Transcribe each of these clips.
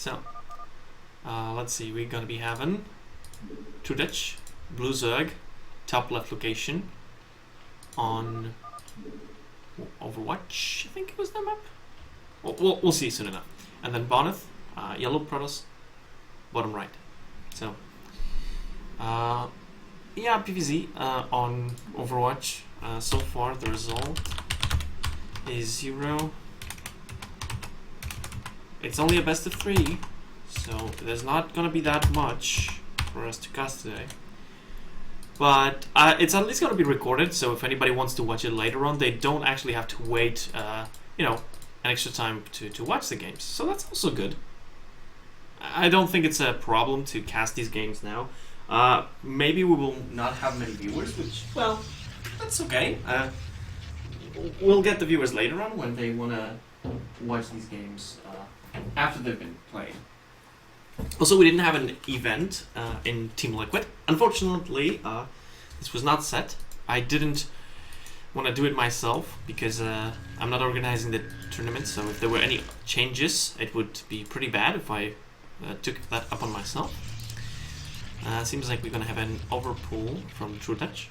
So, let's see, we're gonna be having Trudech, Blue Zerg, top left location on Overwatch, I think it was the map. We'll see soon enough. And then Bonneth, yellow Protoss, bottom right. So, yeah, PvZ on Overwatch. So far, the result is 0. It's only a best of 3, so there's not gonna be that much for us to cast today. But it's at least gonna be recorded, so if anybody wants to watch it later on, they don't actually have to wait, you know, an extra time to watch the games. So that's also good. I don't think it's a problem to cast these games now. Maybe we will not have many viewers, which, well, that's okay. We'll get the viewers later on when they want to watch these games after they've been played. Also, we didn't have an event in Team Liquid. Unfortunately, this was not set. I didn't want to do it myself because I'm not organizing the tournament, so if there were any changes, it would be pretty bad if I took that upon myself. Seems like we're going to have an overpull from Trudech.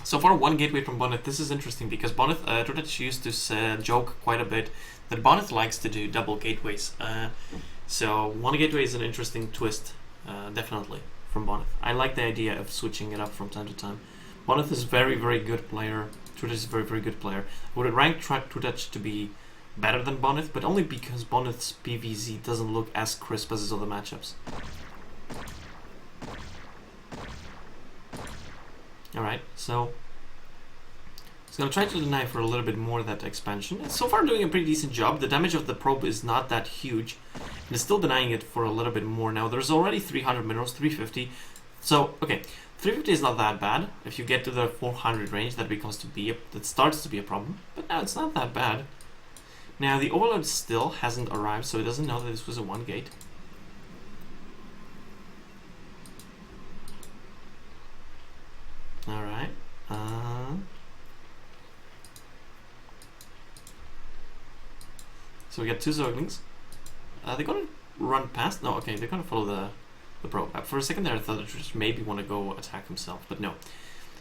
So far, one gateway from Bonneth. This is interesting because Bonneth, Trudech used to joke quite a bit that Bonneth likes to do double gateways. So one gateway is an interesting twist, definitely, from Bonneth. I like the idea of switching it up from time to time. Bonneth is very, very good player. Trudech is a very, very good player. I would rank Trudech to be better than Bonneth, but only because Bonneth's PvZ doesn't look as crisp as his other matchups. Alright, so he's going to try to deny for a little bit more of that expansion. It's so far doing a pretty decent job. The damage of the probe is not that huge, and it's still denying it for a little bit more now. There's already 300 minerals, 350. So, okay, 350 is not that bad. If you get to the 400 range, that starts to be a problem. But now it's not that bad. Now, the Overlord still hasn't arrived, so he doesn't know that this was a one gate. Alright. So we got two Zerglings. They're gonna run past. No, okay, they're gonna follow the probe. For a second there, I thought that just maybe want to go attack himself, but no.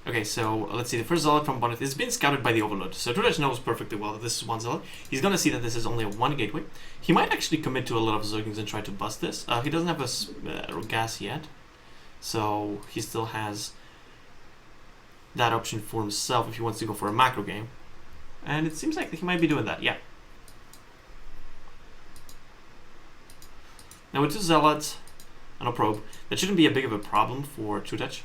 Okay, so let's see. The first Zealot from Bonneth is being scouted by the Overlord. So Trudech knows perfectly well that this is one Zealot. He's gonna see that this is only a one gateway. He might actually commit to a lot of Zerglings and try to bust this. He doesn't have a gas yet, so he still has that option for himself if he wants to go for a macro game. And it seems like he might be doing that, yeah. Now with two Zealots and a probe, that shouldn't be a big of a problem for Trudech.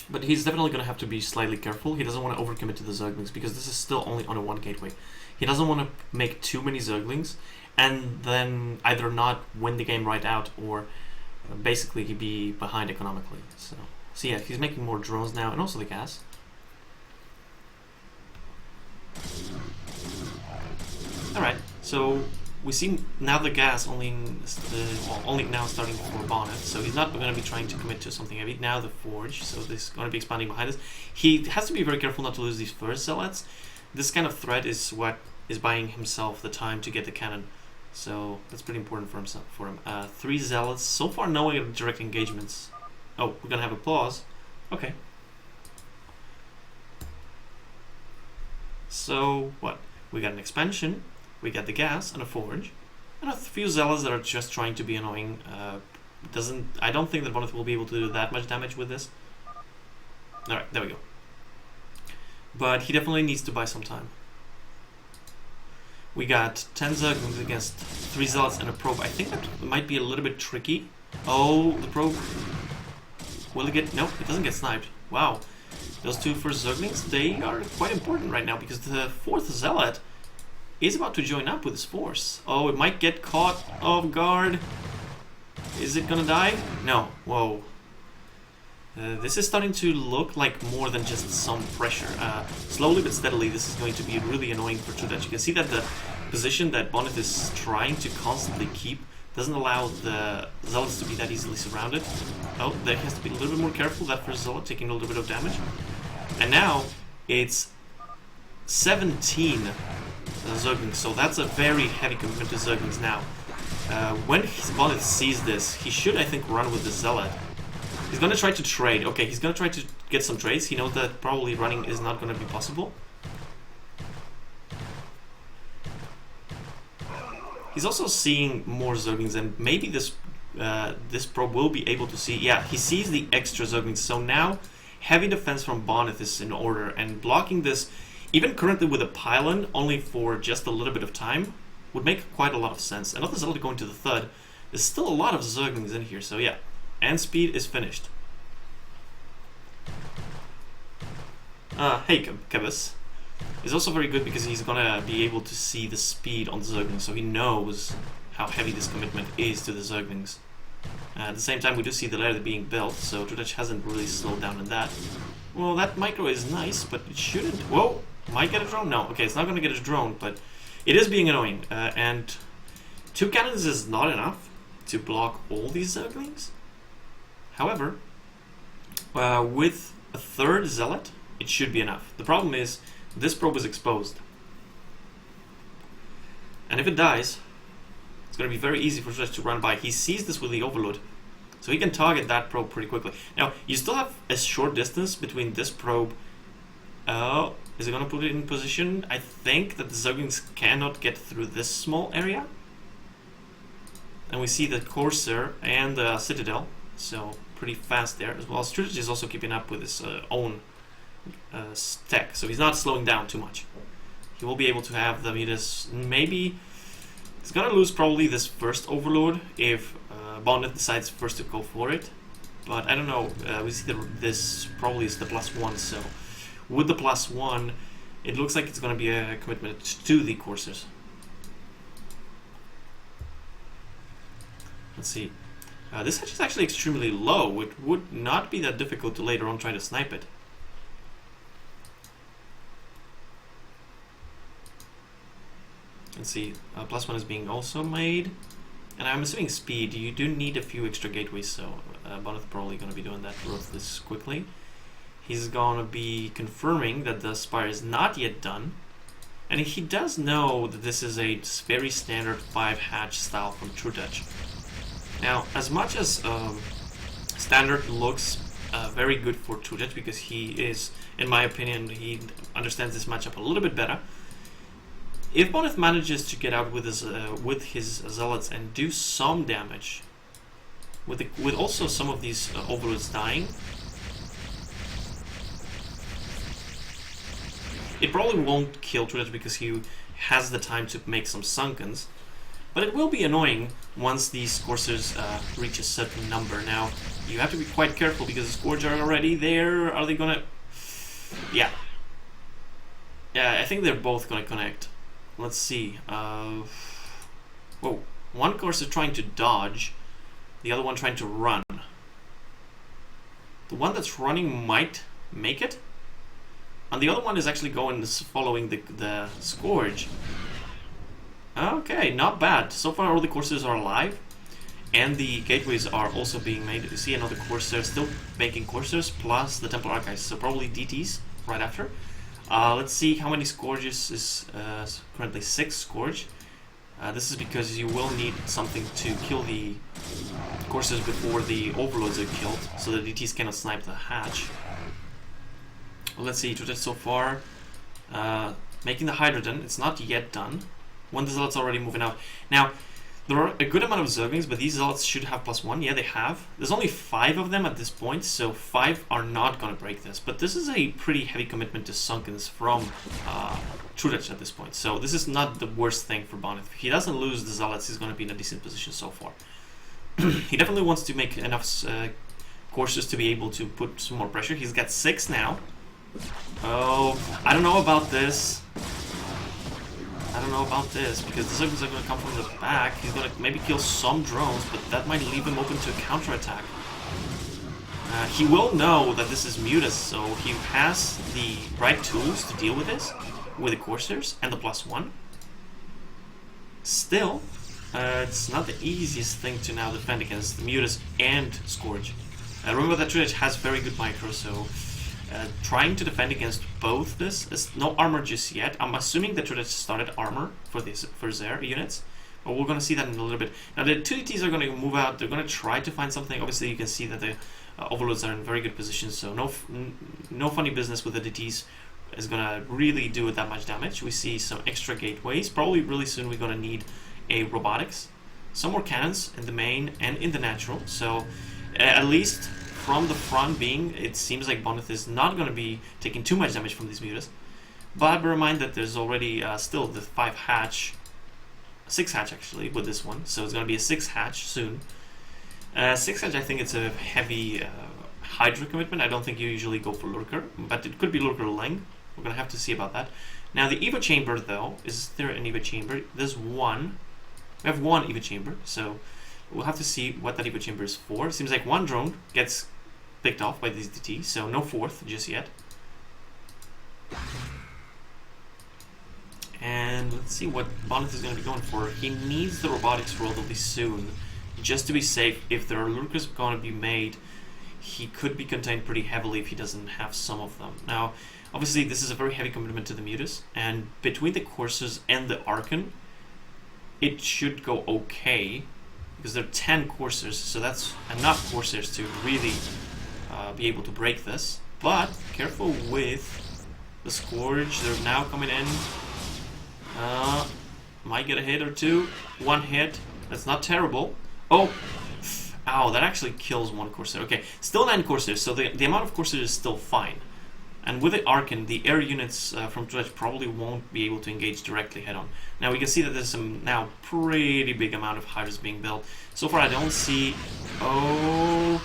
But he's definitely going to have to be slightly careful. He doesn't want to overcommit to the Zerglings because this is still only on a one gateway. He doesn't want to make too many Zerglings and then either not win the game right out or basically he'd be behind economically. So yeah, he's making more drones now and also the gas. Alright, so we see now the gas only now starting for Bonneth, so he's not going to be trying to commit to something heavy. Now the Forge, so this is going to be expanding behind us. He has to be very careful not to lose these first Zealots. This kind of threat is what is buying himself the time to get the cannon, so that's pretty important for him. 3 Zealots, so far no direct engagements. Oh, we're going to have a pause. Okay. So, what? We got an expansion. We got the gas and a forge, and a few Zealots that are just trying to be annoying. I don't think that Bonneth will be able to do that much damage with this. Alright, there we go. But he definitely needs to buy some time. We got 10 Zerglings against 3 Zealots and a probe. I think that might be a little bit tricky. Oh, the probe. Will it get... Nope, it doesn't get sniped. Wow. Those two first Zerglings, they are quite important right now because the 4th Zealot is about to join up with his force. Oh, it might get caught off guard. Is it gonna die? No. Whoa. This is starting to look like more than just some pressure. Slowly but steadily, this is going to be really annoying for Trudech. You can see that the position that Bonneth is trying to constantly keep doesn't allow the Zealots to be that easily surrounded. Oh, there has to be a little bit more careful. That first Zealot taking a little bit of damage. And now, it's 17 Zerglings, so that's a very heavy commitment to Zerglings now. When his opponent sees this, he should, I think, run with the Zealot. He's gonna try to trade. Okay, he's gonna try to get some trades. He knows that probably running is not gonna be possible. He's also seeing more Zerglings, and maybe this probe will be able to see. Yeah, he sees the extra Zerglings, so now heavy defense from Bonnet is in order, and blocking this, even currently with a pylon, only for just a little bit of time, would make quite a lot of sense. Another Zealot going to the third. There's still a lot of Zerglings in here, so yeah. And speed is finished. Hey, Kebis. He's also very good because he's gonna be able to see the speed on the Zerglings, so he knows how heavy this commitment is to the Zerglings. At the same time, we do see the ladder being built, so Trudech hasn't really slowed down in that. Well, that micro is nice, but it shouldn't... Whoa! Might get a drone? No, okay, it's not gonna get a drone, but it is being annoying. And 2 cannons is not enough to block all these Zerglings. However, with a third Zealot, it should be enough. The problem is, this probe is exposed. And if it dies, it's going to be very easy for Trudech to run by. He sees this with the Overload, so he can target that probe pretty quickly. Now, you still have a short distance between this probe. Is he going to put it in position? I think that the Zerglings cannot get through this small area. And we see the Corsair and the Citadel, so pretty fast there, as well as Trudech is also keeping up with his own tech, so he's not slowing down too much. He will be able to have the Midas. Maybe he's gonna lose probably this first Overload if Bonnet decides first to go for it, but I don't know. We see that this probably is the +1, so with the +1 it looks like it's gonna be a commitment to the Corsairs. Let's see. This hedge is actually extremely low. It would not be that difficult to later on try to snipe it. Let's see, +1 is being also made. And I'm assuming speed, you do need a few extra gateways, so Bonnet probably going to be doing that this quickly. He's going to be confirming that the Spire is not yet done. And he does know that this is a very standard 5-hatch style from Trudech. Now, as much as standard looks very good for Trudech, because he is, in my opinion, he understands this matchup a little bit better. If Bonnet manages to get out with his Zealots and do some damage, with also some of these Overlords dying, it probably won't kill Trudech because he has the time to make some Sunkens. But it will be annoying once these Corsairs reach a certain number. Now, you have to be quite careful because the Scourge are already there. Are they gonna... Yeah. Yeah, I think they're both gonna connect. Let's see. Whoa. One Corsair trying to dodge, the other one trying to run. The one that's running might make it, and the other one is actually going following the Scourge. Okay, not bad. So far all the Corsairs are alive, and the gateways are also being made. You see another Corsair still making Corsairs, plus the Templar Archives, so probably DTs right after. Let's see how many Scourges is currently 6 Scourge. This is because you will need something to kill the Corsairs before the Overlords are killed, so the DTs cannot snipe the hatch. Well, let's see, Trudech so far making the Hydrogen. It's not yet done. One of the Zealots already moving out. Now, there are a good amount of Zerglings, but these Zealots should have +1. Yeah, they have. There's only 5 of them at this point, so 5 are not going to break this. But this is a pretty heavy commitment to Sunkens from Trudech at this point. So this is not the worst thing for Bonnet. If he doesn't lose the Zealots, he's going to be in a decent position so far. He definitely wants to make enough Corsairs to be able to put some more pressure. He's got 6 now. Oh, I don't know about this. I don't know about this, because the Zerglings are going to come from the back. He's going to maybe kill some drones, but that might leave him open to a counterattack. He will know that this is Mutas, so he has the right tools to deal with this, with the Corsairs and the +1. Still, it's not the easiest thing to now defend against the Mutas and Scourge. Remember that Trudech has very good micro, so trying to defend against both this. Is no armor just yet. I'm assuming that Trudach started armor for their units. But we're going to see that in a little bit. Now the 2 DTs are going to move out. They're going to try to find something. Obviously, you can see that the overlords are in very good position. So no funny business with the DTs is going to really do that much damage. We see some extra gateways. Probably really soon we're going to need a robotics. Some more cannons in the main and in the natural. So at least from the front being, it seems like Boneth is not going to be taking too much damage from these mutas. But bear in mind that there's already still the 5 hatch. 6 hatch actually with this one, so it's going to be a 6 hatch soon. 6 hatch, I think it's a heavy Hydra commitment. I don't think you usually go for Lurker, but it could be Lurker Leng. We're going to have to see about that. Now the Eva chamber though, is there an Eva chamber? There's one. We have one Eva chamber, so we'll have to see what that Eva chamber is for. It seems like one drone gets picked off by these DT, so no 4th just yet. And let's see what Bonnet is going to be going for. He needs the robotics relatively soon, just to be safe. If there are lurkers going to be made, he could be contained pretty heavily if he doesn't have some of them. Now, obviously, this is a very heavy commitment to the mutas, and between the coursers and the Archon, it should go okay, because there are 10 coursers, so that's enough coursers to really be able to break this. But careful with the Scourge. They're now coming in. Might get a hit or two. 1 hit. That's not terrible. Oh! Ow, that actually kills 1 Corsair. Okay, still 9 Corsairs, so the amount of Corsairs is still fine. And with the Archon, the air units from Dredge probably won't be able to engage directly head-on. Now we can see that there's some now pretty big amount of Hydras being built. So far I don't see... Oh...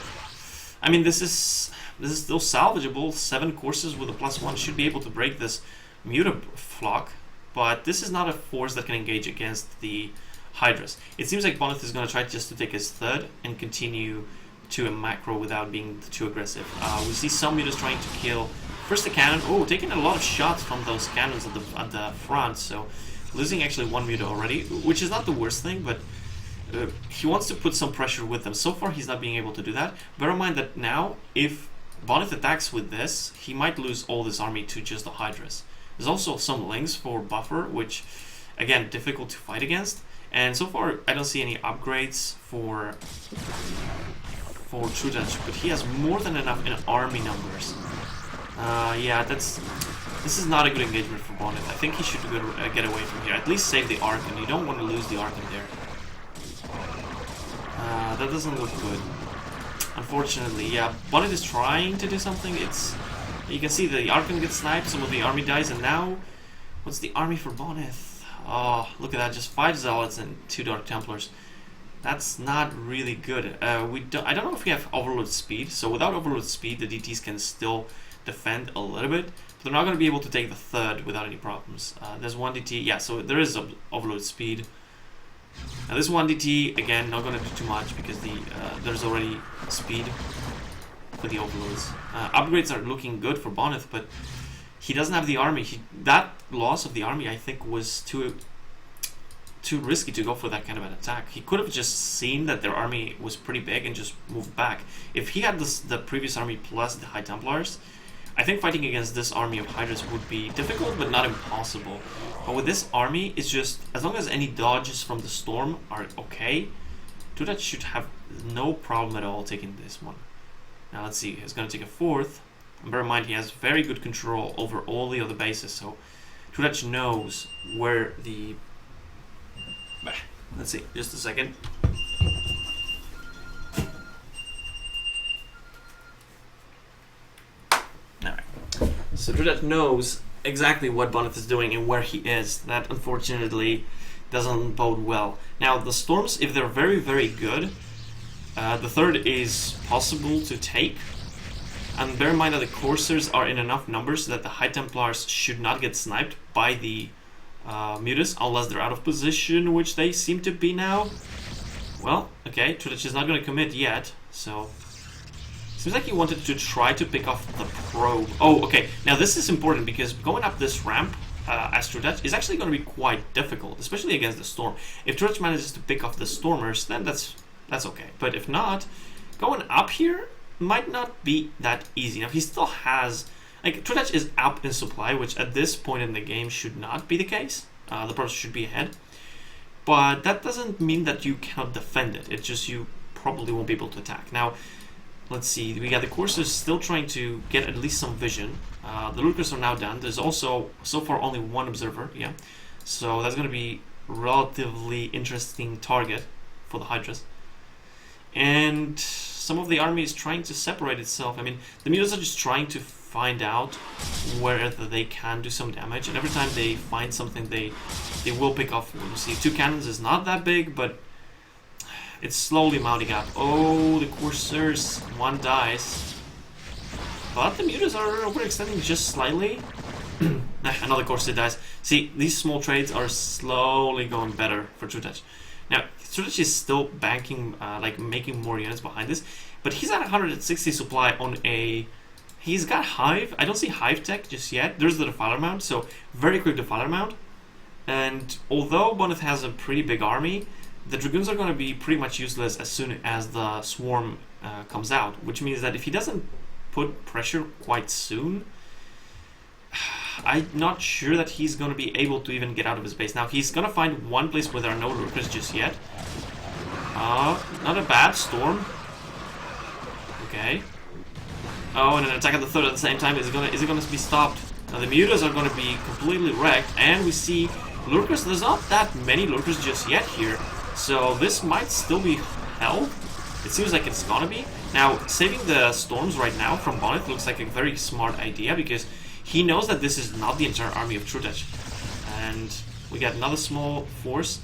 I mean, this is still salvageable. 7 Corsairs with a +1 should be able to break this Muta flock. But this is not a force that can engage against the Hydras. It seems like Bonnet is going to try just to take his 3rd and continue to a macro without being too aggressive. We see some mutas trying to kill first the cannon. Oh, taking a lot of shots from those cannons at the front. So losing actually 1 muta already, which is not the worst thing, but he wants to put some pressure with them. So far he's not being able to do that. Bear in mind that now if Bonnet attacks with this, he might lose all this army to just the Hydras. There's also some links for buffer, which, again, difficult to fight against. And so far, I don't see any upgrades for Trudach, but he has more than enough in army numbers. Yeah, this is not a good engagement for Bonnet. I think he should get away from here. At least save the Archon. You don't want to lose the Archon there. That doesn't look good. Unfortunately, yeah, Bonnet is trying to do something. You can see the Archon gets sniped, some of the army dies, and now, what's the army for Bonnet? Oh, look at that, just 5 Zealots and 2 Dark Templars. That's not really good. I don't know if we have Overload Speed, so without Overload Speed, the DTs can still defend a little bit, but they're not going to be able to take the 3rd without any problems. There's 1 DT, yeah, so there is Overload Speed. Now this 1 DT, again, not going to do too much because there's already speed for the overloads. Upgrades are looking good for Bonnet, but he doesn't have the army. That loss of the army, I think, was too risky to go for that kind of an attack. He could have just seen that their army was pretty big and just moved back. If he had the previous army plus the High Templars, I think fighting against this army of Hydras would be difficult, but not impossible. But with this army, it's just, as long as any dodges from the storm are okay, Trudach should have no problem at all taking this one. Now let's see, he's going to take a 4th. And bear in mind, he has very good control over all the other bases, so Trudach knows where the... Let's see, just a second. Alright. So Trudach knows exactly what Bonnet is doing and where he is. That, unfortunately, doesn't bode well. Now, the storms, if they're very, very good, the 3rd is possible to take. And bear in mind that the Corsairs are in enough numbers that the High Templars should not get sniped by the mutas unless they're out of position, which they seem to be now. Well, okay, Trudach is not going to commit yet, so... Seems like he wanted to try to pick off the probe. Oh, okay, now this is important because going up this ramp as Trudach is actually going to be quite difficult, especially against the storm. If Trudach manages to pick off the stormers, then that's okay. But if not, going up here might not be that easy. Now, he still has... Like, Trudech is up in supply, which at this point in the game should not be the case. The person should be ahead. But that doesn't mean that you cannot defend it. It's just you probably won't be able to attack. Now, let's see. We got the coursers still trying to get at least some vision. The lurkers are now done. There's also, so far, only one observer. Yeah. So that's going to be relatively interesting target for the Hydras. And some of the army is trying to separate itself. I mean, the mutants are just trying to find out where they can do some damage, and every time they find something, they will pick off one. You see, 2 cannons is not that big, but it's slowly mounting up. Oh, the coursers, 1 dies. But the mutants are overextending just slightly. Another courser dies. See, these small trades are slowly going better for Trudech. Now, Trudech is still banking, like making more units behind this, but he's at 160 supply on a... He's got Hive. I don't see Hive tech just yet. There's the Defiler Mount, so very quick Defiler Mount. And although Bonnet has a pretty big army, the Dragoons are going to be pretty much useless as soon as the Swarm comes out, which means that if he doesn't put pressure quite soon, I'm not sure that he's going to be able to even get out of his base. Now, he's going to find one place where there are no lurkers just yet. Not a bad storm. Okay. Oh, and an attack at the third at the same time. Is it gonna be stopped? Now the mutas are gonna be completely wrecked, and we see lurkers. There's not that many lurkers just yet here, so this might still be held. It seems like it's gonna be. Now, saving the storms right now from Bonnet looks like a very smart idea, because he knows that this is not the entire army of Trudech. And we got another small force.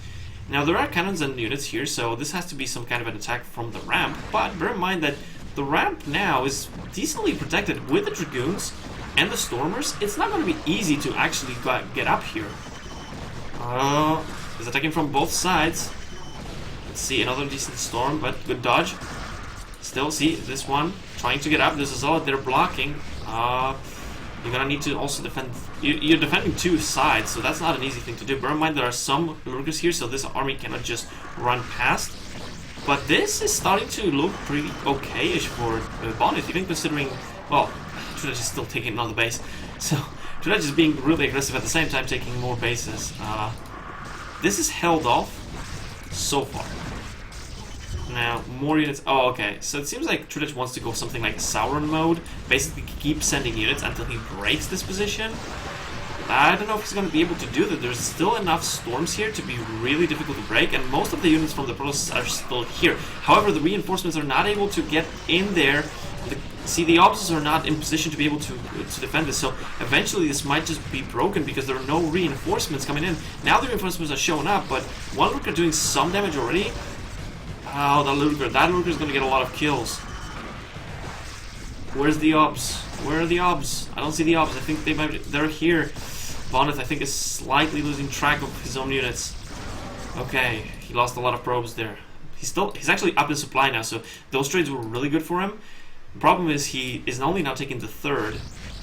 Now, there are cannons and units here, so this has to be some kind of an attack from the ramp, but bear in mind that the ramp now is decently protected with the Dragoons and the Stormers. It's not going to be easy to actually get up here. He's attacking from both sides. Let's see, another decent storm, but good dodge. Still, see, this one trying to get up. This is all they're blocking. You're going to need to also defend... You're defending 2 sides, so that's not an easy thing to do. Bear in mind there are some lurkers here, so this army cannot just run past. But this is starting to look pretty okay-ish for Bonnet, even considering, well, Trudech is still taking another base. So, Trudech is being really aggressive at the same time, taking more bases. This is held off so far. Now, more units. Oh, okay. So it seems like Trudech wants to go something like Sauron mode, basically keep sending units until he breaks this position. I don't know if he's going to be able to do that. There's still enough storms here to be really difficult to break, and most of the units from the Protoss are still here. However, the reinforcements are not able to get in there. See, the Obs are not in position to be able to defend this, so eventually this might just be broken because there are no reinforcements coming in. Now the reinforcements are showing up, but one lurker doing some damage already. Oh, that lurker is going to get a lot of kills. Where's the Obs? Where are the Obs? I don't see the Obs. I think they're here. Bonnet, I think, is slightly losing track of his own units. Okay, he lost a lot of probes there. He's actually up in supply now, so those trades were really good for him. The problem is he is only now taking the 3rd.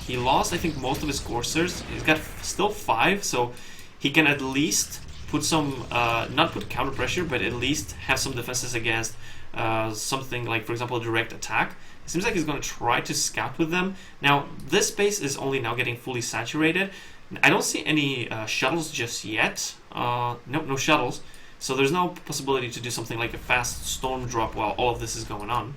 He lost, I think, most of his coursers. He's got still 5, so he can at least put some, not put counter pressure, but at least have some defenses against something like, for example, a direct attack. It seems like he's going to try to scout with them. Now, this base is only now getting fully saturated. I don't see any shuttles just yet. No shuttles. So there's no possibility to do something like a fast storm drop while all of this is going on.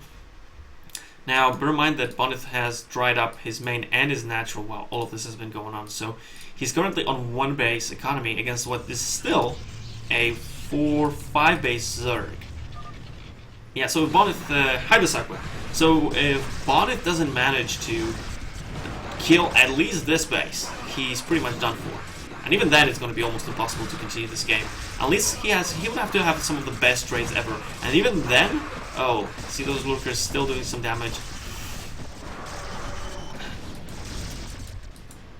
Now, bear in mind that Bonnet has dried up his main and his natural while all of this has been going on. So he's currently on 1 base economy against what is still a 4-5 base Zerg. Yeah, so if Bonnet... Hydrocycler. So if Bonnet doesn't manage to kill at least this base, he's pretty much done for. And even then, it's going to be almost impossible to continue this game. At least he would have to have some of the best trades ever. And even then, oh, see those lurkers still doing some damage.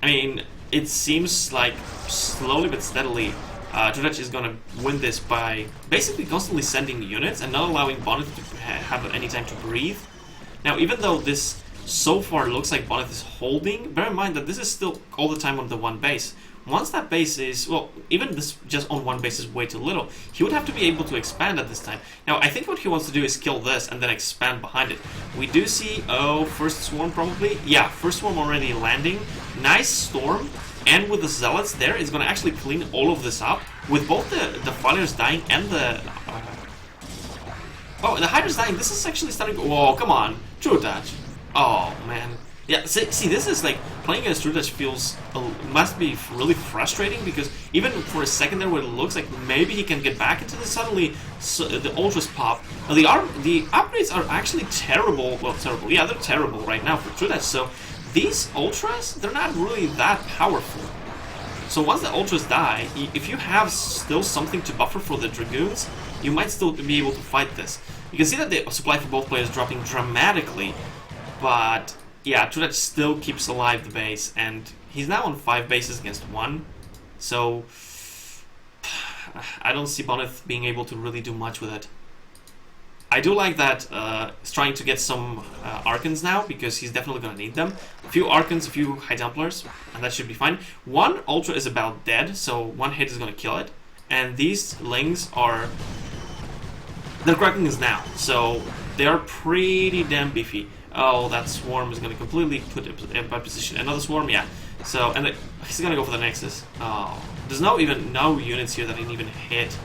I mean, it seems like slowly but steadily, Trudech is going to win this by basically constantly sending units and not allowing Bonnet to have any time to breathe. Now, even though this so far looks like Bonnet is holding, bear in mind that this is still all the time on the 1 base. once that base is, well, even this just on one base is way too little. He would have to be able to expand at this time. Now, I think what he wants to do is kill this and then expand behind it. We do see, oh, first swarm probably? Yeah, first swarm already landing. Nice storm. And with the zealots there, it's going to actually clean all of this up. With both the fighters dying and the... oh, the Hydra's dying. This is actually starting to... whoa, come on. True Attach. Oh, man. Yeah, see, this is like... playing against True Attach feels... must be really frustrating, because even for a second there where it looks like maybe he can get back into this, suddenly the Ultras pop. Now, the upgrades are actually terrible. Well, terrible. Yeah, they're terrible right now for True Attach, so... these Ultras, they're not really that powerful. So once the Ultras die, if you have still something to buffer for the Dragoons, you might still be able to fight this. You can see that the supply for both players dropping dramatically, but yeah, True Attach still keeps alive the base, and he's now on 5 bases against 1, so I don't see Bonnet being able to really do much with it. I do like that he's trying to get some Archons now, because he's definitely going to need them. A few Archons, a few High Templars, and that should be fine. One Ultra is about dead, so one hit is going to kill it. And these Lings are... they're cracking us now, so they are pretty damn beefy. Oh, that Swarm is going to completely put it in bad position. Another Swarm, yeah. So, and he's going to go for the Nexus. Oh, there's no units here that can even hit.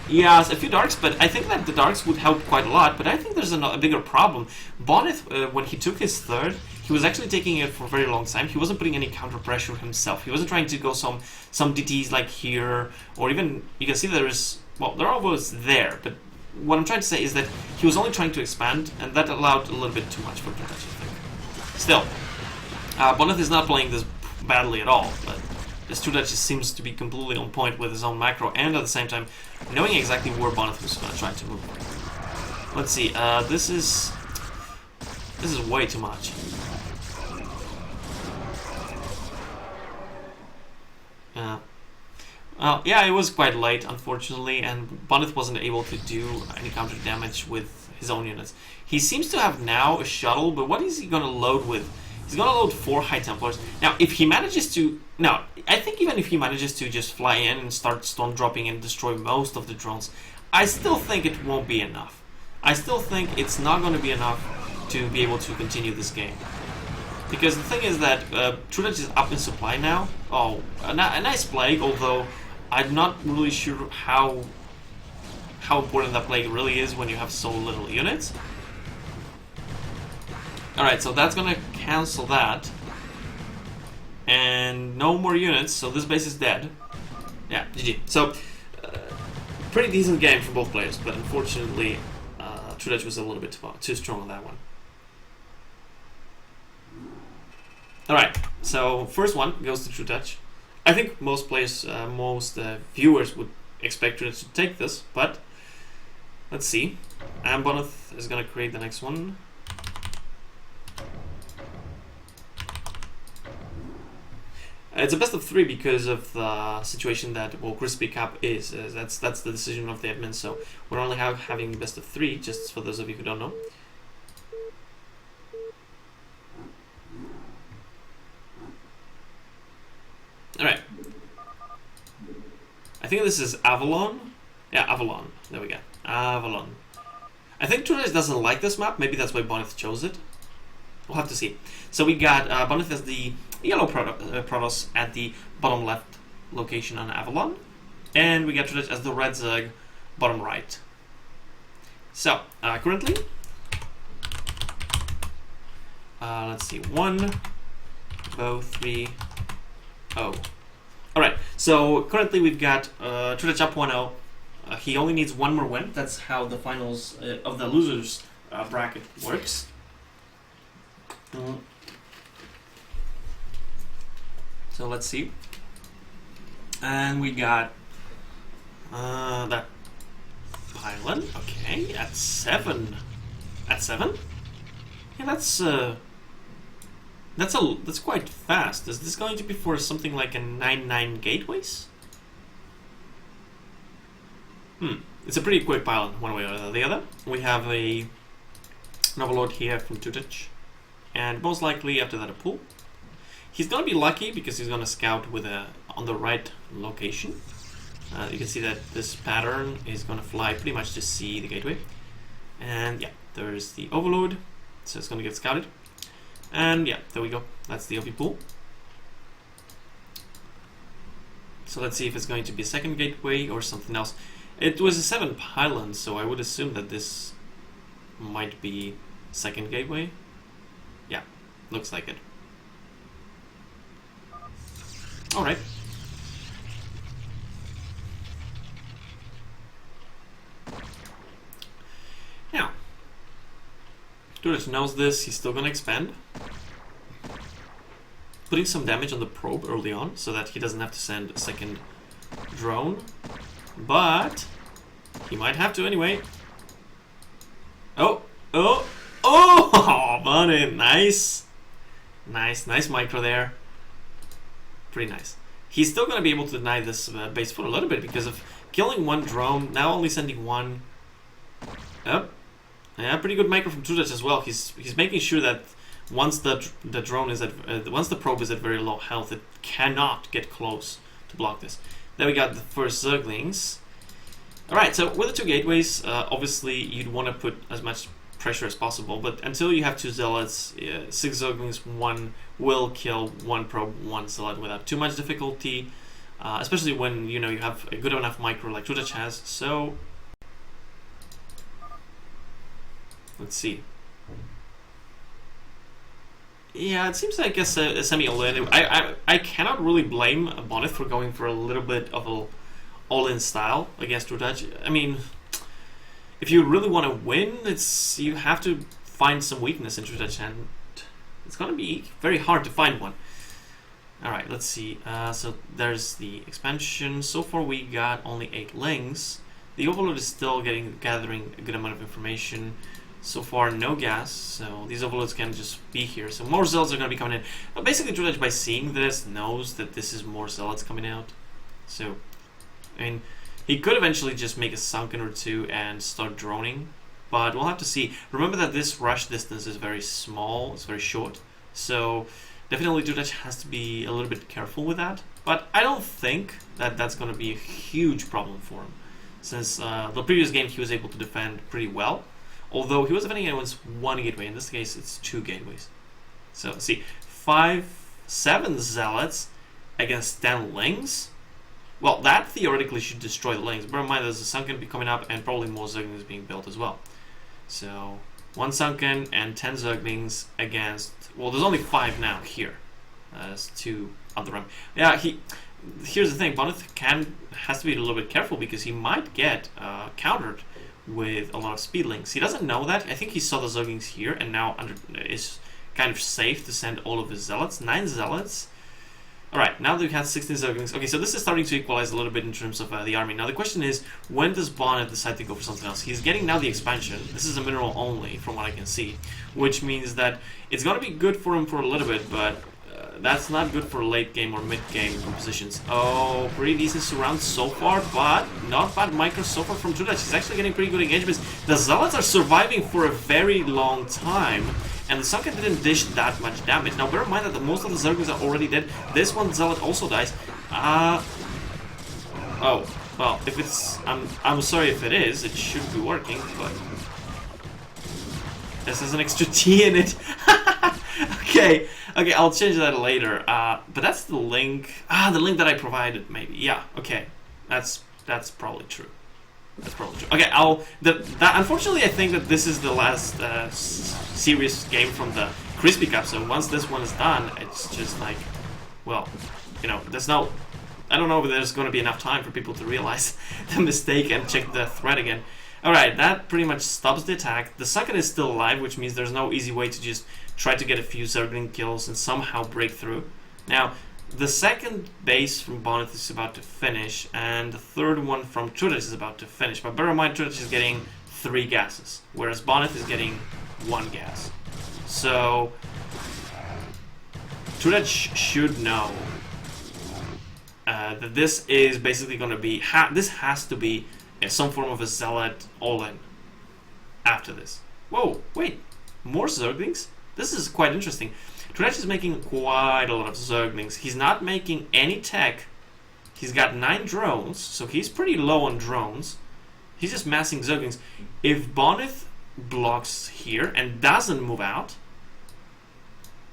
Yes, a few Darks, but I think that the Darks would help quite a lot, but I think there's a bigger problem. Bonnet, when he took his third, he was actually taking it for a very long time. He wasn't putting any counter pressure himself. He wasn't trying to go some DTs like here, or even, you can see there is, well, there are always there, but what I'm trying to say is that he was only trying to expand, and that allowed a little bit too much for True Attach, I think. Still, Bonnet is not playing this badly at all, but this True Attach seems to be completely on point with his own macro, and at the same time, knowing exactly where Bonnet was going to try to move. Let's see, this is way too much. Well, yeah, it was quite late, unfortunately, and Bonnet wasn't able to do any counter damage with his own units. He seems to have now a shuttle, but what is he going to load with? He's going to load 4 High Templars. Now, if he manages to... now, I think even if he manages to just fly in and start storm dropping and destroy most of the drones, I still think it won't be enough. I still think it's not going to be enough to be able to continue this game. Because the thing is that True Attach is up in supply now. Oh, a nice Plague, although I'm not really sure how important that Plague really is when you have so little units. Alright, so that's gonna cancel that. And no more units, so this base is dead. Yeah, GG. So, pretty decent game for both players, but unfortunately, True Attach was a little bit too strong on that one. Alright, so first one goes to True Attach. I think most players, viewers would expect True Attach to take this, but let's see. And Bonnet is gonna create the next one. It's a best of 3 because of the situation that Crispy Cup is. That's the decision of the admin. So we're only having best of 3, just for those of you who don't know. All right. I think this is Avalon. Yeah, Avalon. There we go. Avalon. I think True Attach doesn't like this map. Maybe that's why Bonnet chose it. We'll have to see. So we got Bonnet as the yellow Protoss at the bottom left location on Avalon. And we got True Attach as the red Zerg bottom right. So, currently... let's see. 1, 2, 3... oh. Alright, so currently we've got True Attach up 1-0. He only needs 1 more win. That's how the finals of the losers bracket works. So let's see. And we got that pylon. Okay, at 7. At 7? Yeah, that's quite fast. Is this going to be for something like a 9-9 gateways? It's a pretty quick pylon, one way or the other. We have a Novelord here from True Attach. and most likely after that a pool. He's gonna be lucky because he's gonna scout with on the right location. You can see that this pattern is gonna fly pretty much to see the gateway, and yeah, there's the overload, so it's gonna get scouted, and yeah, there we go. That's the OP pool. So let's see if it's going to be a second gateway or something else. It was a 7 pylon, so I would assume that this might be second gateway. Yeah, looks like it. Alright. Now, Turret knows this, he's still gonna expand. Putting some damage on the probe early on so that he doesn't have to send a second drone. But he might have to anyway. Oh, oh, oh, buddy, nice. Nice micro there. Pretty nice. He's still going to be able to deny this base for a little bit because of killing one drone, now only sending one. Yep. Yeah, pretty good micro from Trudach as well. He's making sure that once the drone is at once the probe is at very low health, it cannot get close to block this. Then we got the first Zerglings. Alright, so with the 2 gateways, obviously you'd want to put as much pressure as possible, but until you have 2 Zealots, 6 Zerglings, 1 will kill 1 probe, 1 Zealot without too much difficulty, especially when you have a good enough micro like Trudach has. So let's see. Yeah, it seems like a semi-all-in. I cannot really blame Bonnet for going for a little bit of a all-in style against Trudach. I mean, if you really want to win, you have to find some weakness in Trudach, and it's going to be very hard to find one. Alright, let's see. So there's the expansion. So far we got only 8 links. The Overload is still gathering a good amount of information. So far, no gas, so these overloads can just be here. So more zealots are going to be coming in. But basically, Trudach, by seeing this, knows that this is more zealots coming out. So, I mean, he could eventually just make a sunken or 2 and start droning. But we'll have to see. Remember that this rush distance is very small, it's very short. So, definitely Trudach has to be a little bit careful with that. But I don't think that that's going to be a huge problem for him. Since the previous game he was able to defend pretty well. Although he was defending against 1 gateway, in this case it's 2 gateways. So let's see, 7 zealots against 10 lings. Well, that theoretically should destroy the lings. Bear in mind there's a sunken coming up and probably more Zerglings being built as well. So 1 sunken and 10 Zerglings against, well, there's only 5 now here. There's 2 on the run. Yeah, here's the thing, Bonnet has to be a little bit careful because he might get countered with a lot of speed links. He doesn't know that. I think he saw the Zerglings here and now is kind of safe to send all of his Zealots. 9 Zealots. Alright, now that we've had 16 Zerglings. Okay, so this is starting to equalize a little bit in terms of the army. Now the question is, when does Bonnet decide to go for something else? He's getting now the expansion. This is a mineral only, from what I can see. Which means that it's going to be good for him for a little bit, but that's not good for late game or mid game positions. Oh, pretty decent surround so far, but not bad micro so far from Trudach. He's actually getting pretty good engagements. The Zealots are surviving for a very long time, and the Sunken didn't dish that much damage. Now bear in mind that most of the Zerglings are already dead. This one Zealot also dies. Oh, well, if it's... I'm sorry if it is, it should be working, but... This has an extra T in it. Okay, I'll change that later. But that's the link. The link that I provided, maybe. Yeah, okay. That's probably true. That's probably true. Okay, unfortunately, I think that this is the last serious game from the Crispy Cup. So once this one is done, it's just like, well, there's no... I don't know if there's going to be enough time for people to realize the mistake and check the thread again. Alright, that pretty much stops the attack. The Sunken is still alive, which means there's no easy way to just try to get a few Zergling kills and somehow break through. Now, the second base from Bonnet is about to finish, and the third one from Trudach is about to finish. But bear in mind, Trudach is getting 3 gases, whereas Bonnet is getting 1 gas. So, Trudach should know that this is basically going to be... this has to be some form of a Zealot all-in after this. Whoa, wait, more Zerglings? This is quite interesting. Trudge is making quite a lot of Zerglings. He's not making any tech. He's got 9 drones, so he's pretty low on drones. He's just massing Zerglings. If Bonneth blocks here and doesn't move out,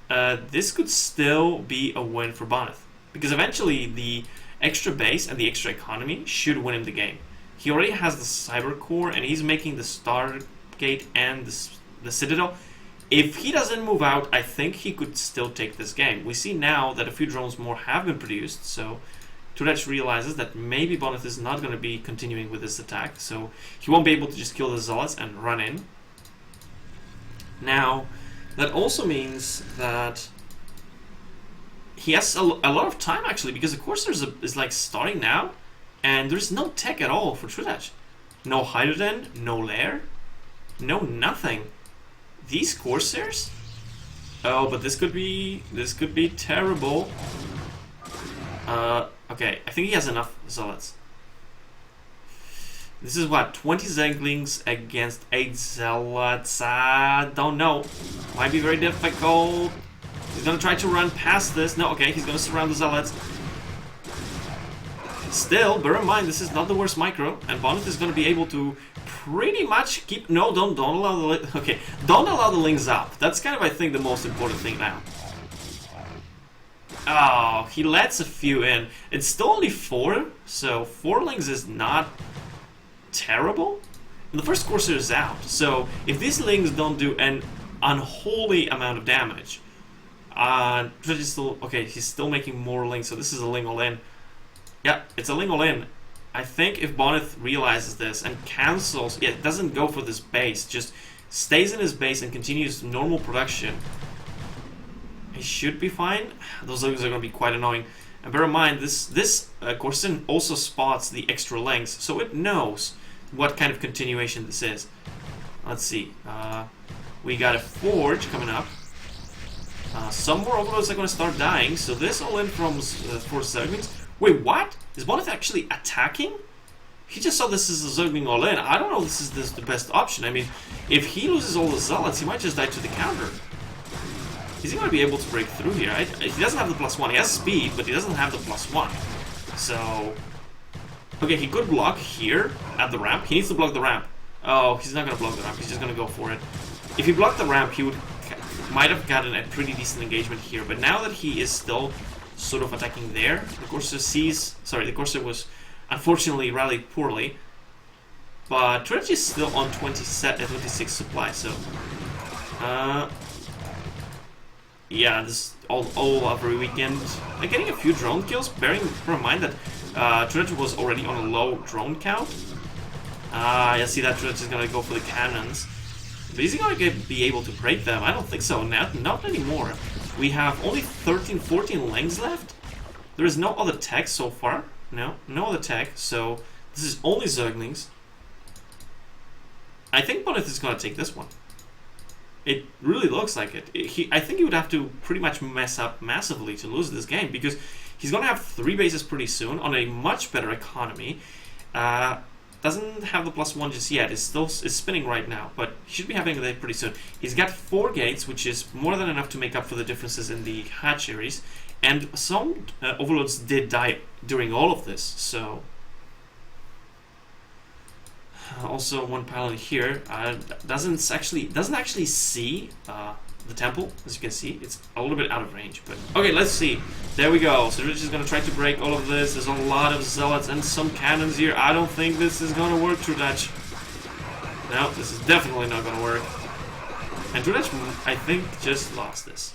this could still be a win for Bonneth. Because eventually the extra base and the extra economy should win him the game. He already has the Cyber Core and he's making the Stargate and the Citadel. If he doesn't move out, I think he could still take this game. We see now that a few drones more have been produced, so Turech realizes that maybe Bonneth is not going to be continuing with this attack, so he won't be able to just kill the Zealots and run in. Now, that also means that he has a lot of time, actually, because the Corsair is like starting now, and there's no tech at all for Trudech. No hydrogen, no lair, no nothing. These Corsairs? Oh, but this could be terrible. Okay, I think he has enough Zealots. This is what, 20 Zerglings against 8 Zealots? Don't know. Might be very difficult. He's gonna try to run past this. No, okay, he's gonna surround the Zealots. Still, bear in mind, this is not the worst micro, and Bonneth is gonna be able to pretty much keep... No, don't allow the... Okay, don't allow the lings up. That's kind of, I think, the most important thing now. Oh, he lets a few in. It's still only 4, so 4 lings is not terrible. And the first Corsair is out, so if these lings don't do an unholy amount of damage, is still... Okay, he's still making more lings, so this is a ling all-in. Yeah, it's a ling all-in. I think if Bonneth realizes this and cancels... Yeah, doesn't go for this base, just stays in his base and continues normal production, he should be fine. Those lings are going to be quite annoying. And bear in mind, this Corsair also spots the extra lengths, so it knows what kind of continuation this is. Let's see. We got a Forge coming up. Some more overloads are going to start dying, so this all in from 4 Zerglings. Wait, what? Is Bonneth actually attacking? He just saw this as a Zergling all in. I don't know if this is the best option. I mean, if he loses all the Zealots, he might just die to the counter. Is he going to be able to break through here? He doesn't have the +1. He has speed, but he doesn't have the +1. So... Okay, he could block here at the ramp. He needs to block the ramp. Oh, he's not going to block the ramp. He's just going to go for it. If he blocked the ramp, he might have gotten a pretty decent engagement here. But now that he is still sort of attacking there, the Corsair sees... Sorry, the Corsair was unfortunately rallied poorly. But Turech is still on 26 supply, so... yeah, this all every weekend. Like getting a few drone kills, bearing in mind that Turech was already on a low drone count. Yeah, see that Turech is gonna go for the cannons. But is he gonna be able to break them? I don't think so. Not anymore. We have only 13, 14 lengths left. There is no other tech so far. No other tech. So this is only Zerglings. I think Bonneth is gonna take this one. It really looks like it. I think he would have to pretty much mess up massively to lose this game, because he's going to have 3 bases pretty soon on a much better economy. Doesn't have the +1 just yet. It's spinning right now, but he should be having that pretty soon. He's got 4 gates, which is more than enough to make up for the differences in the hatcheries. And some overloads did die during all of this, so... Also, one pylon here doesn't actually see the temple, as you can see. It's a little bit out of range, but okay, let's see. There we go. So we're just gonna try to break all of this. There's a lot of Zealots and some cannons here. I don't think this is gonna work, Trudech. No, this is definitely not gonna work. And Trudech, I think, just lost this.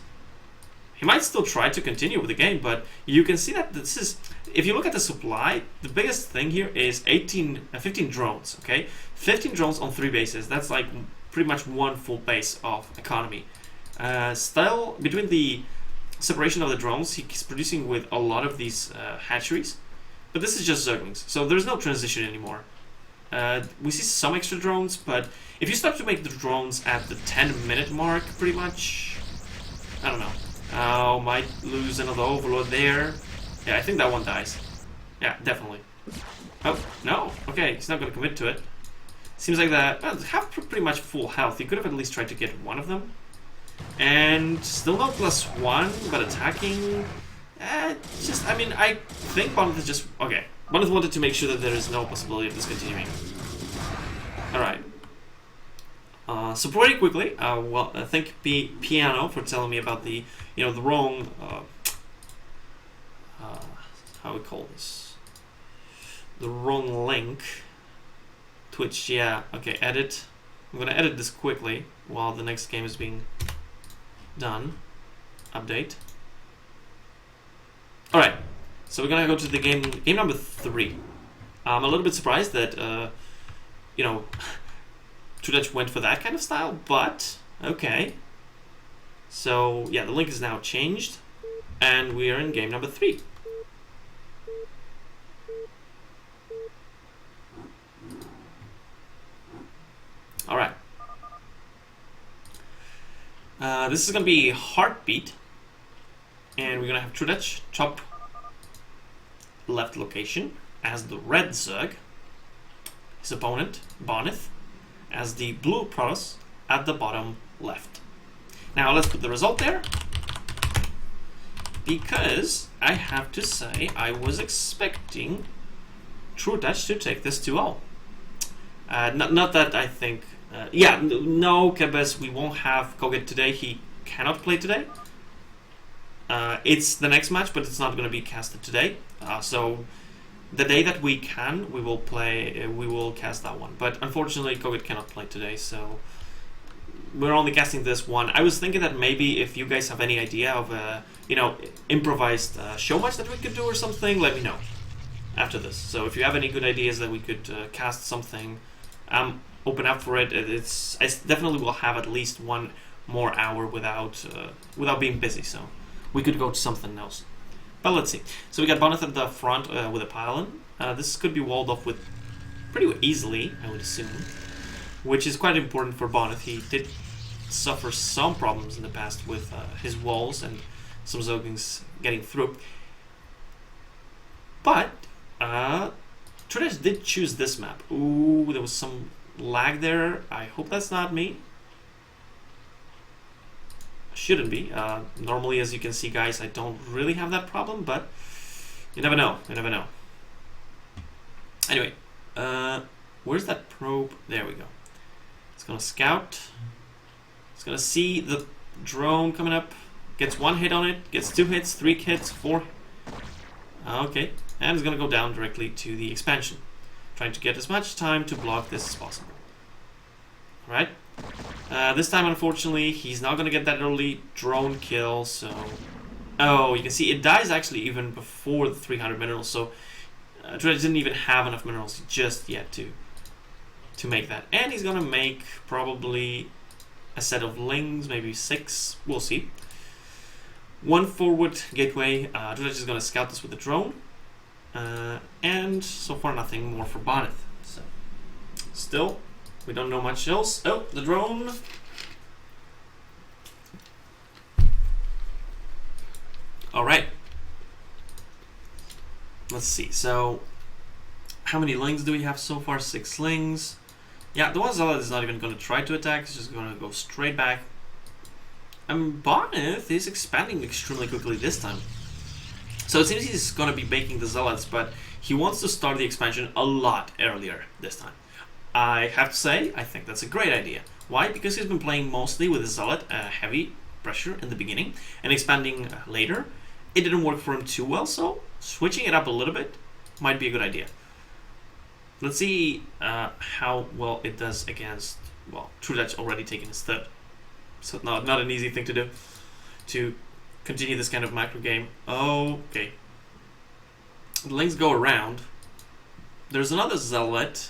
He might still try to continue with the game, but you can see that this is... If you look at the supply, the biggest thing here is 15 drones, okay? 15 drones on 3 bases. That's like pretty much 1 full base of economy. Still, between the separation of the drones, he's producing with a lot of these hatcheries. But this is just Zerglings, so there's no transition anymore. We see some extra drones, but if you start to make the drones at the 10-minute mark, pretty much... I don't know. Oh, might lose another overload there. Yeah, I think that one dies. Yeah, definitely. Oh, no. Okay, he's not going to commit to it. Seems like that... Well, they have pretty much full health. He could have at least tried to get one of them. And still not +1, but attacking. Just, I mean, I think Bonnet is just... Okay, Bonnet wanted to make sure that there is no possibility of discontinuing. Alright. So pretty quickly, well, thank Piano for telling me about the, you know, the wrong, how we call this? The wrong link. Twitch, yeah, okay, edit. I'm gonna edit this quickly while the next game is being done. Update. Alright, so we're gonna go to the game number 3. I'm a little bit surprised that, you know, Trudech went for that kind of style, but okay. So, yeah, the link is now changed, and we are in game number 3. Alright. This is gonna be Heartbeat. And we're gonna have Trudech top left location as the red Zerg. His opponent, Bonith, as the blue Protoss at the bottom left. Now let's put the result there. Because I have to say I was expecting Trudech to take this 2-0. Not that I think... yeah, no, Kebes, we won't have Koget today. He cannot play today. It's the next match, but it's not going to be casted today. So the day that we can, we will play. We will cast that one. But unfortunately, Koget cannot play today, so we're only casting this one. I was thinking that maybe if you guys have any idea of a, you know, improvised show match that we could do or something, let me know after this. So if you have any good ideas that we could cast something, I'm open up for it. I definitely will have at least one more hour without being busy. So we could go to something else. But let's see. So we got Bonnet at the front with a pylon. This could be walled off with pretty easily, I would assume. Which is quite important for Bonnet. He did suffer some problems in the past with his walls and some Zerglings getting through. But Trudech did choose this map. Ooh, there was some lag there. I hope that's not me. Shouldn't be. Normally, as you can see, guys, I don't really have that problem, but you never know. You never know. Anyway, where's that probe? There we go. It's gonna scout. It's gonna see the drone coming up. Gets 1 hit on it. Gets 2 hits, 3 hits, 4. Okay, and it's gonna go down directly to the expansion, trying to get as much time to block this as possible. All right. This time, unfortunately, he's not going to get that early drone kill, so... Oh, you can see it dies actually even before the 300 minerals, so Trudech didn't even have enough minerals just yet to make that. And he's going to make probably a set of lings, maybe 6, we'll see. 1 forward gateway, Trudech is going to scout this with a drone, and so far nothing more for Bonnet. So, still... we don't know much else. Oh, the drone. All right. Let's see. So, how many lings do we have so far? 6 lings. Yeah, the one Zealot is not even going to try to attack. It's just going to go straight back. And Bonnet is expanding extremely quickly this time. So it seems he's going to be baking the Zealots, but he wants to start the expansion a lot earlier this time. I have to say, I think that's a great idea. Why? Because he's been playing mostly with a Zealot, heavy pressure in the beginning, and expanding later. It didn't work for him too well, so switching it up a little bit might be a good idea. Let's see how well it does against, well, Trudech already taken his 3rd. So not an easy thing to do, to continue this kind of macro game. Okay. The lings go around. There's another Zealot.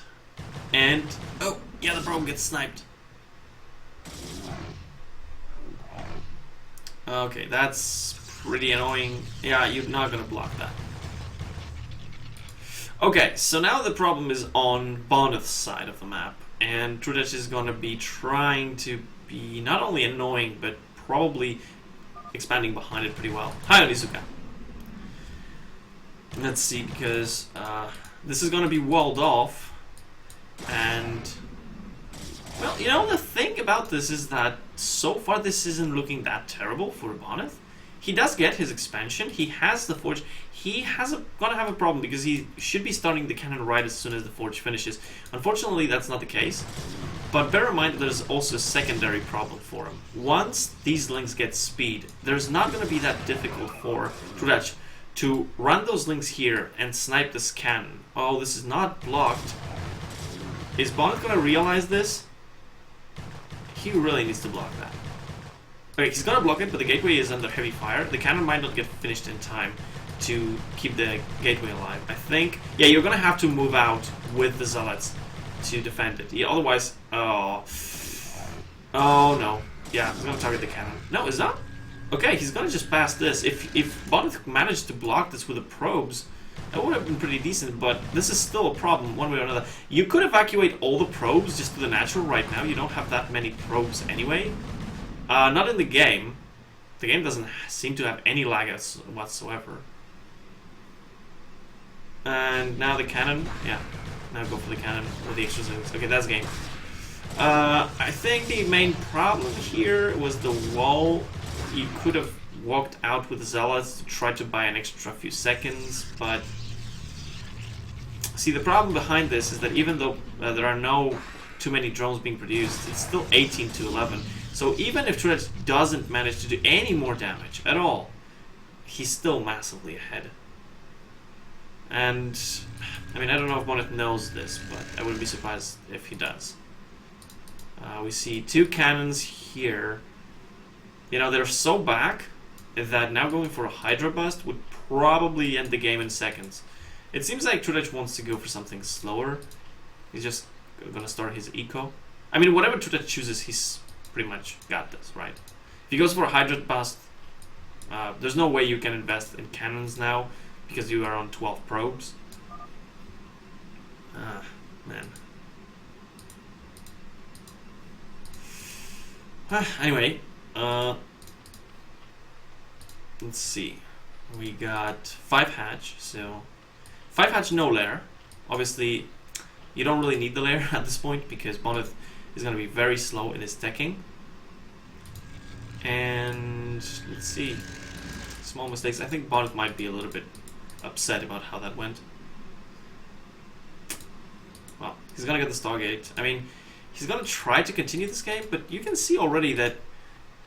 And, oh, yeah, the probe gets sniped. Okay, that's pretty annoying. Yeah, you're not gonna block that. Okay, so now the problem is on Bonneth's side of the map. And Trudech is gonna be trying to be not only annoying, but probably expanding behind it pretty well. Hi, Onizuka. Let's see, because this is gonna be walled off. And Well, you know, the thing about this is that so far this isn't looking that terrible for Bonneth. He does get his expansion. He has the forge. He gonna have a problem because he should be starting the cannon right as soon as the forge finishes. Unfortunately, that's not the case. But bear in mind, there's also a secondary problem for him. Once these links get speed, there's not gonna be that difficult for Trudach to run those links here and snipe this cannon. Oh, this is not blocked. Is Bonneth gonna realize this? He really needs to block that. Okay, he's gonna block it, but the gateway is under heavy fire. The cannon might not get finished in time to keep the gateway alive. I think, yeah, you're gonna have to move out with the zealots to defend it. Yeah, otherwise, oh no. Yeah, he's gonna target the cannon. No, is that? Okay, he's gonna just pass this. If Bonneth managed to block this with the probes, that would have been pretty decent, but this is still a problem one way or another. You could evacuate all the probes just to the natural right now. You don't have that many probes anyway. Not in the game. The game doesn't seem to have any lag whatsoever. And now the cannon. Yeah, now go for the cannon or the extra zones. Okay, that's game. I think the main problem here was the wall. You could have walked out with the zealots to try to buy an extra few seconds, but see, the problem behind this is that even though there are no too many drones being produced, it's still 18 to 11. So even if Trudach doesn't manage to do any more damage at all, he's still massively ahead. And I mean, I don't know if Bonneth knows this, but I wouldn't be surprised if he does. We see two cannons here. You know, they're so back that now going for a Hydra Bust would probably end the game in seconds. It seems like Trudach wants to go for something slower. He's just gonna start his eco. I mean, whatever Trudach chooses, he's pretty much got this, right? If he goes for a Hydra Bust, there's no way you can invest in cannons now because you are on 12 probes. Man. Anyway, let's see. We got 5 hatch, so 5 hatch, no lair. Obviously, you don't really need the lair at this point because Bonneth is going to be very slow in his teching. And let's see. Small mistakes. I think Bonneth might be a little bit upset about how that went. Well, he's going to get the Stargate. I mean, he's going to try to continue this game, but you can see already that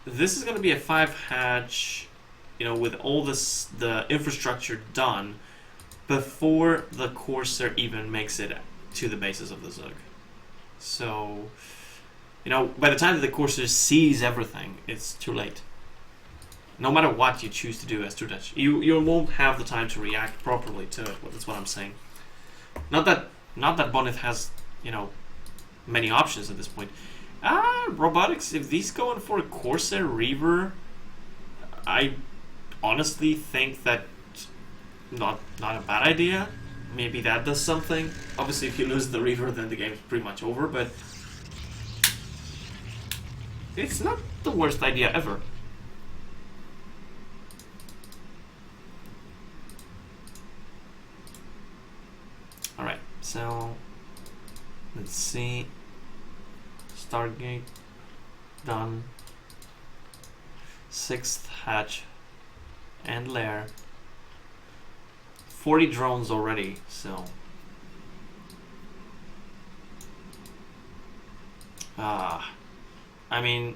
this is going to be a 5 hatch, you know, with all this, the infrastructure done before the Corsair even makes it to the bases of the Zug. So, you know, by the time that the Corsair sees everything, it's too late. No matter what you choose to do as Trudach, you won't have the time to react properly to it. That's what I'm saying. Not that Bonneth has, you know, many options at this point. Robotics, if these go in for a Corsair Reaver, I honestly think that not a bad idea. Maybe that does something. Obviously, if you lose the Reaver, then the game's pretty much over, but it's not the worst idea ever. Alright, so let's see. Stargate done. 6th hatch and lair. 40 drones already, so I mean,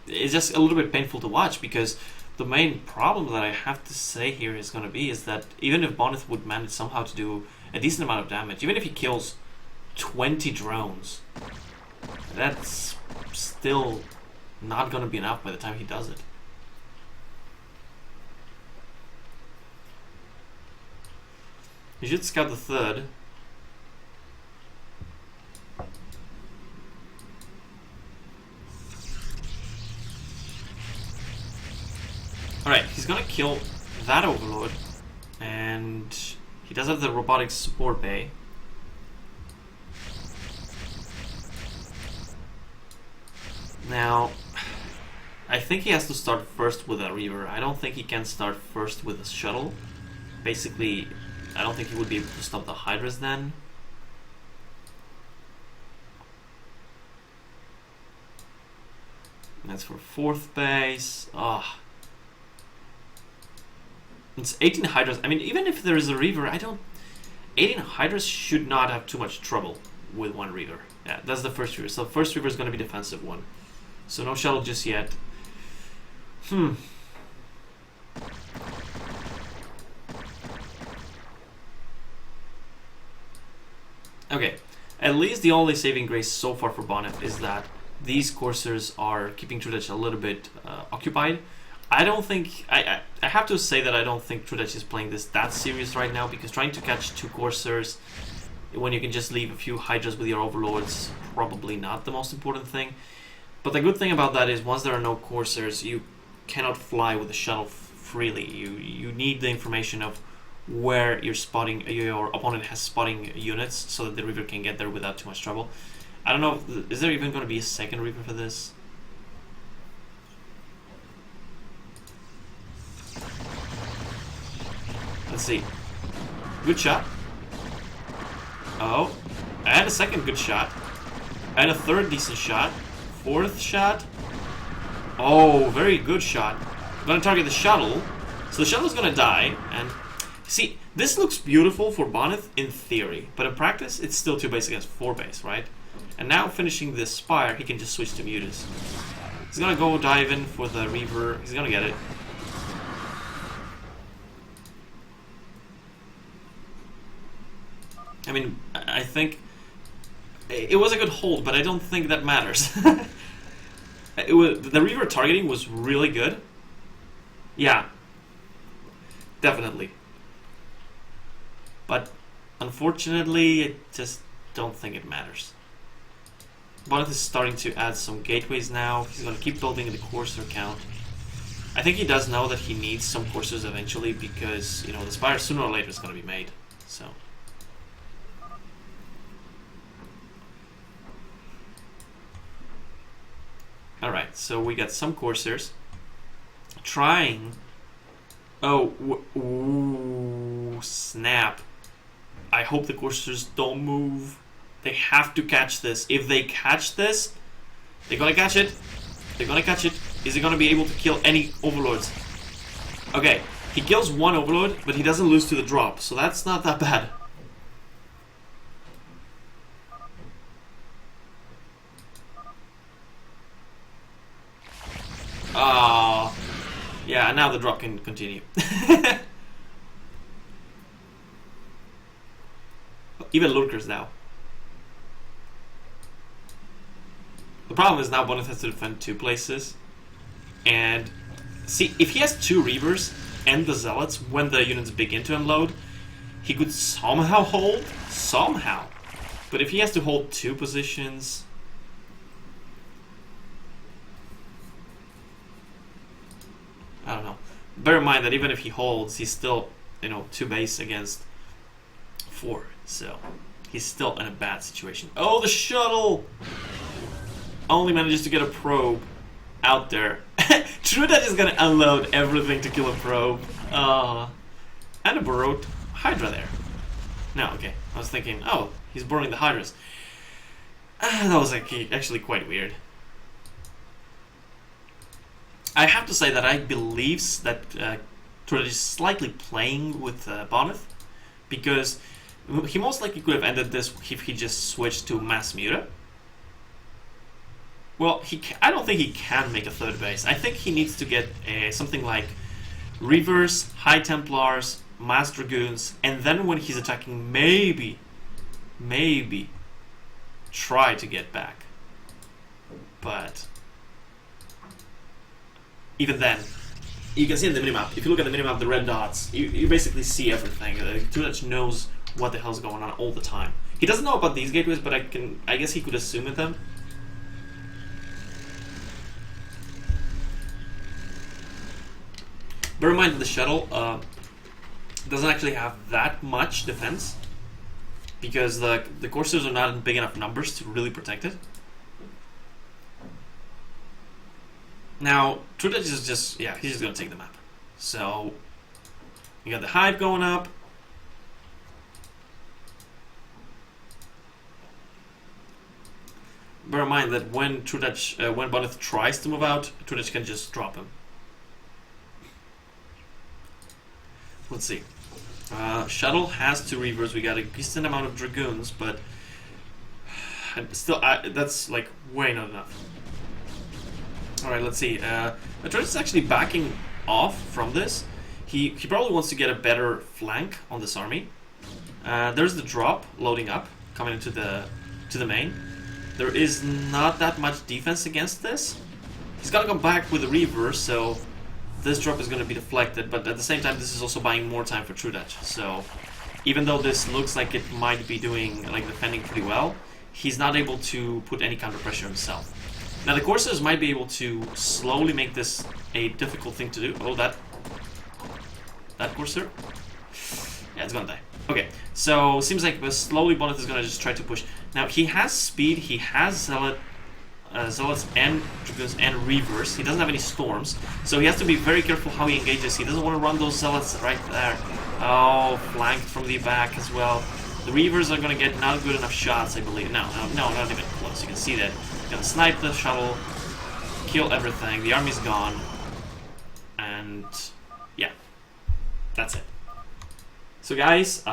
it's just a little bit painful to watch because the main problem that I have to say here is going to be is that even if Bonneth would manage somehow to do a decent amount of damage, even if he kills 20 drones, that's still not going to be enough by the time he does it. You should scout the 3rd. Alright, he's gonna kill that Overlord, and he does have the robotics support bay. Now, I think he has to start first with a Reaver. I don't think he can start first with a shuttle. Basically, I don't think he would be able to stop the Hydras then. That's for 4th base. Ah. It's 18 Hydras. I mean, even if there is a Reaver, 18 Hydras should not have too much trouble with one Reaver. Yeah, that's the first Reaver. So the first Reaver is going to be defensive one. So no shuttle just yet. Okay. At least the only saving grace so far for Bonnet is that these coursers are keeping Trudech a little bit occupied. I don't think... I have to say that I don't think Trudech is playing this that serious right now, because trying to catch 2 coursers when you can just leave a few Hydras with your Overlords, probably not the most important thing. But the good thing about that is once there are no coursers, you cannot fly with the shuttle freely. You need the information of where your opponent has spotting units so that the Reaver can get there without too much trouble. I don't know, is there even going to be a second Reaver for this? Let's see. Good shot. Oh. And a second good shot. And a third decent shot. 4th shot. Oh, very good shot. I'm going to target the shuttle. So the shuttle's going to die. And see, this looks beautiful for Bonnet in theory. But in practice, it's still 2 base against 4 base, right? And now finishing this Spire, he can just switch to Mutas. He's going to go dive in for the Reaver. He's going to get it. I mean, I think it was a good hold, but I don't think that matters. The Reaver targeting was really good. Yeah, definitely. But unfortunately, I just don't think it matters. Bonnet is starting to add some gateways now. He's going to keep building the courser count. I think he does know that he needs some coursers eventually because, you know, the Spire sooner or later is going to be made. So... Alright, so we got some coursers trying... Oh, ooh, snap. I hope the coursers don't move. They have to catch this. If they catch this, they're gonna catch it. They're gonna catch it. Is he gonna be able to kill any Overlords? Okay, he kills 1 Overlord, but he doesn't lose to the drop, so that's not that bad. Oh, yeah, now the drop can continue. Even Lurkers now. The problem is now Bonnet has to defend 2 places. And see, if he has 2 Reavers and the Zealots when the units begin to unload, he could somehow hold. Somehow. But if he has to hold 2 positions... I don't know. Bear in mind that even if he holds, he's still, you know, 2 base against 4. So, he's still in a bad situation. Oh, the shuttle! Only manages to get a probe out there. True that he's gonna unload everything to kill a probe. And a borrowed Hydra there. No, okay. I was thinking, oh, he's borrowing the Hydras. That was actually quite weird. I have to say that I believe that Trudech is slightly playing with Bonnet, because he most likely could have ended this if he just switched to Mass Muta. Well, I don't think he can make a 3rd base. I think he needs to get something like Reavers, High Templars, Mass Dragoons, and then when he's attacking, maybe try to get back. But... even then, you can see in the minimap, if you look at the minimap, the red dots, you basically see everything. Trudech knows what the hell's going on all the time. He doesn't know about these gateways, but I guess he could assume it then. Bear in mind that the shuttle doesn't actually have that much defense, because the coursers are not in big enough numbers to really protect it. Now, Trudech is just, yeah, he's just going to take the map. So, you got the Hive going up. bear in mind that when when Bonnet tries to move out, Trudech can just drop him. Let's see. Shuttle has 2 reavers. We got a decent amount of dragoons, but still, that's like way not enough. All right, let's see. Trudech is actually backing off from this. He probably wants to get a better flank on this army. There's the drop loading up, coming into the main. There is not that much defense against this. He's got to go back with the reaver, so this drop is going to be deflected, but at the same time this is also buying more time for Trudech. So even though this looks like it might be doing, like, defending pretty well, he's not able to put any counter pressure himself. Now the Corsairs might be able to slowly make this a difficult thing to do. Oh, that Corsair? Yeah, it's gonna die. Okay, so seems like slowly Bonnet is gonna just try to push. Now he has speed, he has Zealots and Dragoons and Reavers. He doesn't have any Storms, so he has to be very careful how he engages. He doesn't want to run those Zealots right there. Oh, flanked from the back as well. The Reavers are gonna get not good enough shots, I believe. No, not even close. You can see that. Gonna snipe the shuttle, kill everything. The army's gone, and yeah, that's it. So guys,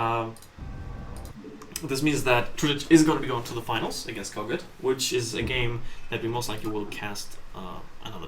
this means that Trudech is going to be going to the finals against Kogut, which is a game that we most likely will cast another day.